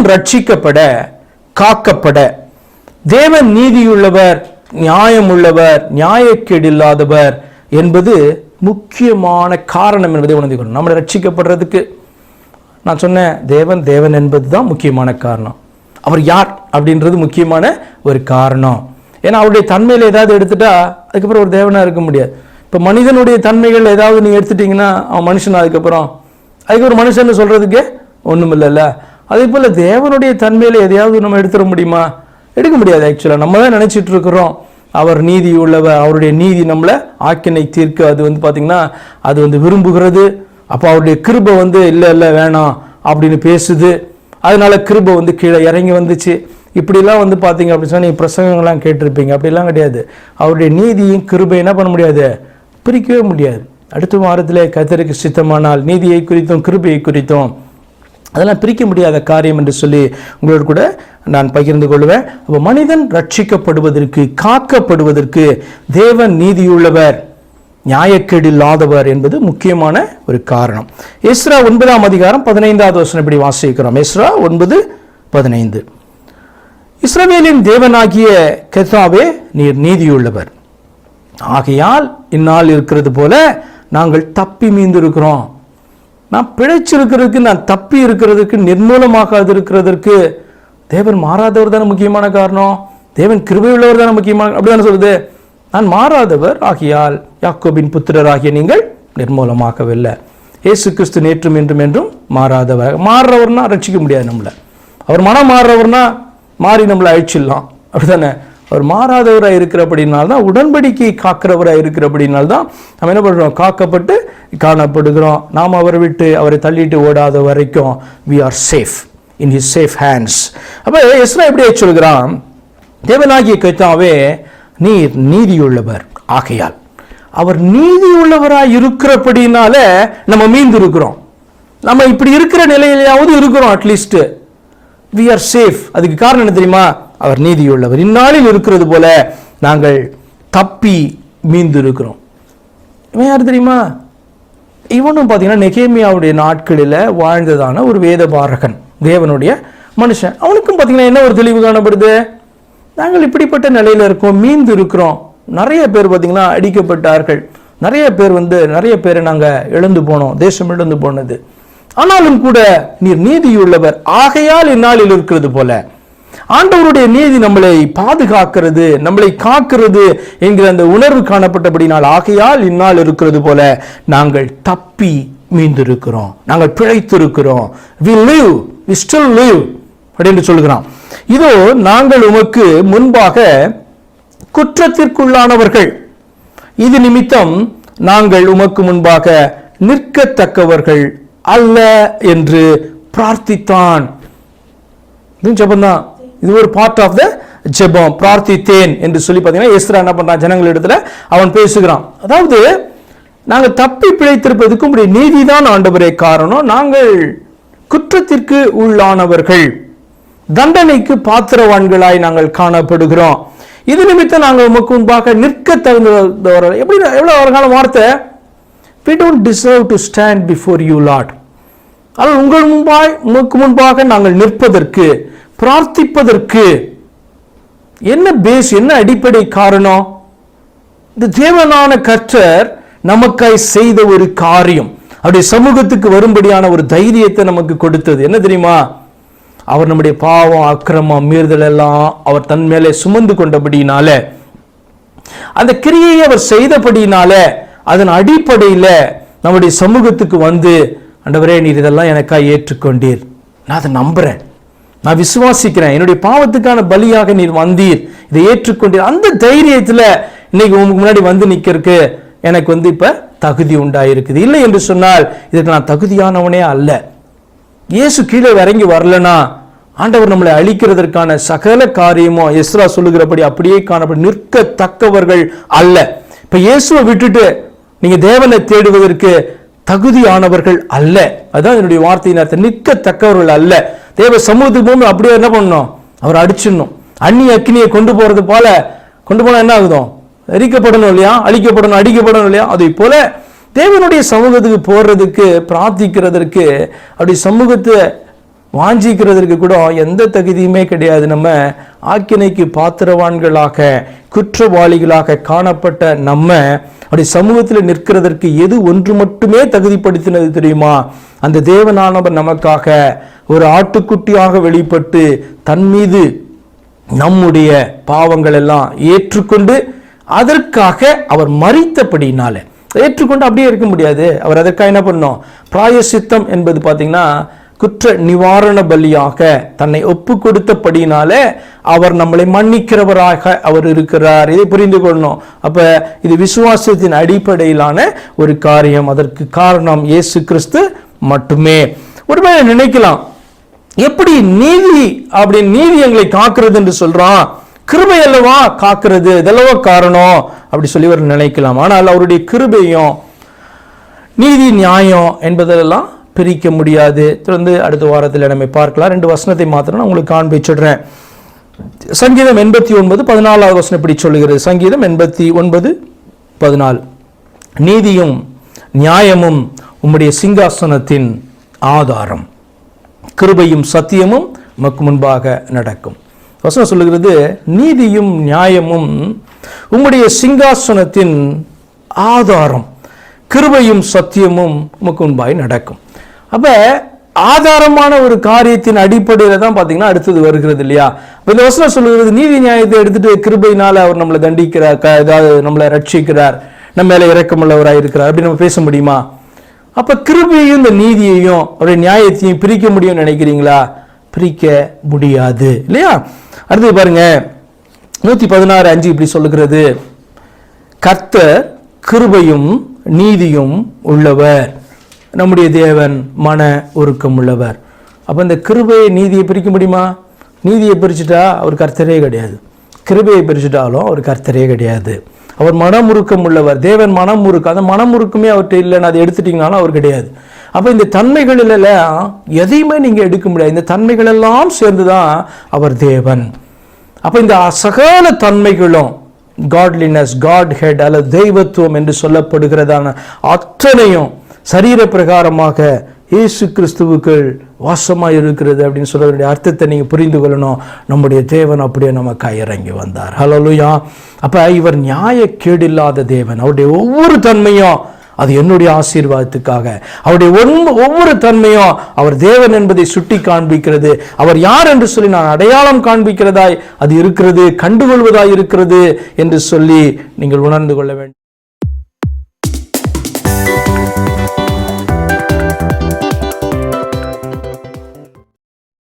மனிதன் ரட்சிக்கப்பட, காக்கப்பட, தேவன் நீதியுள்ளவர், நியாயம் உள்ளவர், நியாயக்கேடில்லாதவர் என்பது முக்கியமான காரணம் என்பதை உணர்ந்து கொள்ளணும். நம்மளை ரட்சிக்கப்படுறதுக்கு நான் சொன்னேன், தேவன் என்பது தான் முக்கியமான காரணம். அவர் யார் அப்படின்றது முக்கியமான ஒரு காரணம். ஏன்னா அவருடைய தன்மையில் ஏதாவது எடுத்துட்டா அதுக்கப்புறம் ஒரு தேவனாக இருக்க முடியாது. இப்போ மனிதனுடைய தன்மைகள் ஏதாவது நீங்கள் எடுத்துட்டீங்கன்னா அவன் மனுஷன், அதுக்கப்புறம் ஒரு மனுஷன் சொல்கிறதுக்கே ஒன்றும் இல்லைல்ல. அதே போல் தேவனுடைய தன்மையில் எதையாவது நம்ம எடுத்துட முடியுமா? எடுக்க முடியாது. ஆக்சுவலாக நம்ம தான் நினச்சிட்டு இருக்கிறோம் அவர் நீதி உள்ளவர், அவருடைய நீதி நம்மளை ஆக்கினை தீர்க்க அது பார்த்திங்கன்னா அது விரும்புகிறது. அப்போ அவருடைய கிருபை இல்லை வேணாம் அப்படின்னு பேசுது. அதனால கிருபை கீழே இறங்கி வந்துச்சு. இப்படிலாம் பார்த்தீங்க அப்படின்னு சொன்னால் நீங்கள் பிரசங்கங்கள்லாம் கேட்டிருப்பீங்க. அப்படிலாம் கிடையாது. அவருடைய நீதியும் கிருபை என்ன பண்ண முடியாது, பிரிக்கவே முடியாது. அடுத்த வாரத்தில் கர்த்தருக்கு சித்தமானால் நீதியை குறித்தும் கிருபையை குறித்தும் அதெல்லாம் பிரிக்க முடியாத காரியம் என்று சொல்லி உங்களோடு கூட நான் பகிர்ந்து கொள்வேன். அப்போ மனிதன் ரட்சிக்கப்படுவதற்கு, காக்கப்படுவதற்கு தேவன் நீதியுள்ளவர், நியாயக்கேடில்லாதவர் என்பது முக்கியமான ஒரு காரணம். எஸ்ரா 9ஆம் அதிகாரம் 15வது வசனம் இப்படி வாசிக்கிறோம். எஸ்ரா 9:15. இஸ்ரவேலின் தேவனாகிய கர்த்தாவே, நீர் நீதியுள்ளவர், ஆகையால் இந்நாள் இருக்கிறது போல நாங்கள் தப்பி மீந்திருக்கிறோம். நான் பிழைச்சிருக்கிறதுக்கு, நான் தப்பி இருக்கிறதுக்கு, நிர்மூலமாகாது இருக்கிறதற்கு தேவன் மாறாதவர் தானே முக்கியமான காரணம். தேவன் கிருபையுள்ளவர் தானே முக்கியமான, அப்படிதானே சொல்லுது. நான் மாறாதவர் ஆகியால் யாக்கோபின் புத்திரராகிய நீங்கள் நிர்மூலமாகவில்லை. இயேசு கிறிஸ்து நேற்றும் என்றும் என்றும் மாறாதவர். மாறுறவர்னா ரட்சிக்க முடியாது நம்மளை. அவர் மனம் மாறுறவர்னா மாறி நம்மளை அழிச்சிடலாம், அப்படித்தானே. அவர் மாறாதவராக இருக்கிறபடினால்தான், உடன்படிக்கை காக்கிறவராக இருக்கிறபடினால்தான் நம்ம என்ன பண்ணுறோம், காக்கப்பட்டு காணப்படுகிறோம். நாம் அவரை விட்டு, அவரை தள்ளிட்டு ஓடாத வரைக்கும் we are safe in his safe hands. அப்போ எஸ்ரா எப்படி சொல்கிறான், தேவனாகிய கர்த்தாவே நீர் நீதியுள்ளவர் ஆகையால். அவர் நீதியுள்ளவராக இருக்கிறபடினால நம்ம மீண்டு இருக்கிறோம். நம்ம இப்படி இருக்கிற நிலையிலாவது இருக்கிறோம். At least we are safe. அதுக்கு காரணம் என்ன தெரியுமா, அவர் நீதியுள்ளவர். இந்நாளில் இருக்கிறது போல நாங்கள் தப்பி மீண்டு இருக்கிறோம். இவன் யார் தெரியுமா? இவனும் பார்த்தீங்கன்னா நெகேமியாவுடைய நாட்களில் வாழ்ந்ததான ஒரு வேத பாரகன், தேவனுடைய மனுஷன். அவனுக்கும் பார்த்தீங்கன்னா என்ன ஒரு தெளிவு காணப்படுது, நாங்கள் இப்படிப்பட்ட நிலையில் இருக்கோம், மீண்டு இருக்கிறோம். நிறைய பேர் பார்த்தீங்கன்னா அடிக்கப்பட்டார்கள், நிறைய பேர் நிறைய பேரை நாங்கள் இழந்து போனோம், தேசம் இழந்து போனது. ஆனாலும் கூட நீர் நீதியுள்ளவர் ஆகையால் இந்நாளில் இருக்கிறது போல. ஆண்டவருடைய நீதி நம்மளை பாதுகாக்கிறது, நம்மளை காக்கிறது என்கிற அந்த உணர்வு காணப்பட்டபடினால் ஆகையால் இந்நாள் இருக்கிறது போல நாங்கள் தப்பி மீண்டிருக்கிறோம், நாங்கள் பிழைத்திருக்கிறோம். we live, we still live அப்படின்னு சொல்லுகிறான். இதோ நாங்கள் உமக்கு முன்பாக குற்றத்திற்குள்ளானவர்கள், இது நிமித்தம் நாங்கள் உமக்கு முன்பாக நிற்கத்தக்கவர்கள் அல்ல என்று பிரார்த்தித்தான். ஜெபம்தான் இது, ஒரு பார்ட் ஆஃப் த ஜெபம். பிரார்த்தித்தேன் என்று சொல்லி பார்த்தீங்கன்னா எஸ்ரா என்ன பண்றான், ஜனங்களிடத்துல அவன் பேசுகிறான். அதாவது நாங்கள் தப்பி பிழைத்திருப்பதுக்கு உங்களுடைய நீதிதான் ஆண்டவரே காரணம். நாங்கள் குற்றத்திற்கு உள்ளானவர்கள், தண்டனைக்கு பாத்திரவான்களாய் நாங்கள் காணப்படுகிறோம். இது நிமித்தம் நாங்கள் உமக்கு முன்பாக நிற்க தகுந்தவர்கள். எப்படி, எவ்வளவு அழகான வார்த்தை. we don't deserve to stand before you Lord. ஆனால் உமக்கு முன்பாக நாங்கள் நிற்பதற்கு, பிரார்த்திப்பதற்கு என்ன பேஸ், என்ன அடிப்படை காரணம்? இந்த தேவனான கர்த்தர் நமக்காய் செய்த ஒரு காரியம், அவருடைய சமூகத்துக்கு வரும்படியான ஒரு தைரியத்தை நமக்கு கொடுத்தது. என்ன தெரியுமா? அவர் நம்முடைய பாவம், அக்கிரமம், மீறுதல் எல்லாம் அவர் தன் மேலே சுமந்து கொண்டபடினால, அந்த கிரியையை அவர் செய்தபடினால, அதன் அடிப்படையில் நம்முடைய சமூகத்துக்கு வந்து, ஆண்டவரே நீர் இதெல்லாம் எனக்காக ஏற்றுக்கொண்டீர், நான் அதை நம்புறேன், நான் விசுவாசிக்கிறேன், என்னுடைய பாவத்துக்கான பலியாக நீர் வந்தீர், இதை ஏற்றுக்கொண்டீர். அந்த தைரியத்தில் இன்னைக்கு உங்களுக்கு முன்னாடி வந்து நிற்கிறதுக்கு எனக்கு இப்ப தகுதி உண்டாயிருக்குது. இல்லை என்று சொன்னால் இதுக்கு நான் தகுதியானவனே அல்ல. இயேசு கீழே இறங்கி வரலனா ஆண்டவர் நம்மளை அழிக்கிறதற்கான சகல காரியமும் எஸ்ரா சொல்லுகிறபடி அப்படியே காணப்படும். நிற்கத்தக்கவர்கள் அல்ல. இப்ப இயேசுவை விட்டுட்டு நீங்க தேவனை தேடுவதற்கு தகுதியானவர்கள் அல்ல. அதுதான் என்னுடைய வார்த்தையின் அர்த்தம். நிற்கத்தக்கவர்கள் அல்ல. தேவ சமூகத்துக்கு போகும்போது அப்படியே என்ன பண்ணணும், அவர் அடிச்சிடணும். அந்நிய அக்கினியை கொண்டு போறது போல கொண்டு போனா என்ன ஆகுதும், எரிக்கப்படணும் இல்லையா, அழிக்கப்படணும், அடிக்கப்படணும் இல்லையா. அதை போல தேவனுடைய சமூகத்துக்கு போடுறதுக்கு, பிரார்த்திக்கிறதற்கு, அப்படி சமூகத்தை வாஞ்சிக்கிறதுக்கு கூட எந்த தகுதியுமே கிடையாது. நம்ம ஆக்கினைக்கு பாத்திரவான்களாக குற்றவாளிகளாக காணப்பட்ட நம்ம அப்படி சமூகத்தில் நிற்கிறதற்கு எது ஒன்று மட்டுமே தகுதிப்படுத்தினது தெரியுமா? அந்த தேவனானவர் நமக்காக ஒரு ஆட்டுக்குட்டியாக வெளிப்பட்டு தன் மீது நம்முடைய பாவங்கள் எல்லாம் ஏற்றுக்கொண்டு அதற்காக அவர் மரித்தபடினால ஏற்றுக்கொண்டு அப்படியே இருக்க முடியாது. அவர் அதற்காக என்ன பண்ணோம்? பிராயசித்தம் என்பது பார்த்தீங்கன்னா குற்ற நிவாரண பலியாக தன்னை ஒப்பு கொடுத்தபடினால அவர் நம்மளை மன்னிக்கிறவராக அவர் இருக்கிறார். இதை புரிந்து கொள்ளணும். அப்ப இது விசுவாசத்தின் அடிப்படையிலான ஒரு காரியம். அதற்கு காரணம் இயேசு கிறிஸ்து மட்டுமே. ஒருவேளை நினைக்கலாம், எப்படி நீதி அப்படின்னு நீதி எங்களை காக்கிறது என்று சொல்றான், கிருபை அல்லவா காக்கிறது, இதெல்லவா காரணம் அப்படி சொல்லி ஒரு நினைக்கலாம். ஆனால் அவருடைய கிருபையும் நீதி நியாயம் என்பதெல்லாம் பிரிக்க முடியாது. தொடர்ந்து அடுத்த வாரத்தில் நம்ம பார்க்கலாம். 2 வசனத்தை மாத்திரம் நான் உங்களுக்கு காண்பிச்சுடுறேன். சங்கீதம் 89:14 வசனம் இப்படி சொல்லுகிறது. சங்கீதம் 89:14, நீதியும் நியாயமும் உம்முடைய சிங்காசனத்தின் ஆதாரம், கிருபையும் சத்தியமும் உமக்கு முன்பாக நடக்கும். வசனம் சொல்லுகிறது, நீதியும் நியாயமும் உம்முடைய சிங்காசனத்தின் ஆதாரம், கிருபையும் சத்தியமும் உமக்கு முன்பாக நடக்கும். அப்ப ஆதாரமான ஒரு காரியத்தின் அடிப்படையில தான் பாத்தீங்கன்னா அடுத்தது வருகிறது இல்லையா? இந்த வசனம் சொல்லுகிறது, நீதி நியாயத்தை எடுத்துட்டு கிருபையினால அவர் நம்மளை தண்டிக்கிறார், ஏதாவது நம்மளை ரட்சிக்கிறார், நம்ம மேல இரக்கமுள்ளவராக இருக்கிறார் அப்படி நம்ம பேச முடியுமா? அப்ப கிருபையையும் இந்த நீதியையும் அவருடைய நியாயத்தையும் பிரிக்க முடியும்னு நினைக்கிறீங்களா? பிரிக்க முடியாது இல்லையா? அடுத்து பாருங்க, 116:5 இப்படி சொல்லுகிறது, கர்த்தர் கிருபையும் நீதியும் உள்ளவர், நம்முடைய தேவன் மன உருக்கம் உள்ளவர். அப்ப இந்த கிருபையை நீதியை பிரிக்க முடியுமா? நீதியை பிரிச்சுட்டா அவர் கர்த்தரே கிடையாது, கிருபையை பிரிச்சுட்டாலும் அவர் கர்த்தரே கிடையாது. அவர் மனமுருக்கம் உள்ளவர், தேவன் மனமுருக்கம். அந்த மனமுருக்கமே அவர்கிட்ட இல்லைன்னு அதை எடுத்துட்டீங்கனாலும் அவர் கிடையாது. அப்ப இந்த தன்மைகளெல்லாம் எதையுமே நீங்க எடுக்க முடியாது. இந்த தன்மைகள் எல்லாம் சேர்ந்துதான் அவர் தேவன். அப்ப இந்த சகல தன்மைகளும் காட்லினஸ், காட் ஹெட் அல்லது தெய்வத்துவம் என்று சொல்லப்படுகிறதான அத்தனையும் சரீர பிரகாரமாக இயேசு கிறிஸ்துவுக்குள் வாசமாக இருக்கிறது அப்படின்னு சொல்ற அர்த்தத்தை நீங்க புரிந்து கொள்ளணும். நம்முடைய தேவன் அப்படியே நமக்கு இறங்கி வந்தார். ஹல்லேலூயா. அப்ப இவர் நியாயக்கேடு இல்லாத தேவன். அவருடைய ஒவ்வொரு தன்மையும் அது என்னுடைய ஆசீர்வாதத்துக்காக, அவருடைய ஒவ்வொரு தன்மையும் அவர் தேவன் என்பதை சுட்டி காண்பிக்கிறது. அவர் யார் என்று சொல்லி நான் அடையாளம் காண்பிக்கிறதாய் அது இருக்கிறது, கண்டுகொள்வதாய் இருக்கிறது என்று சொல்லி நீங்கள் உணர்ந்து கொள்ள வேண்டும்.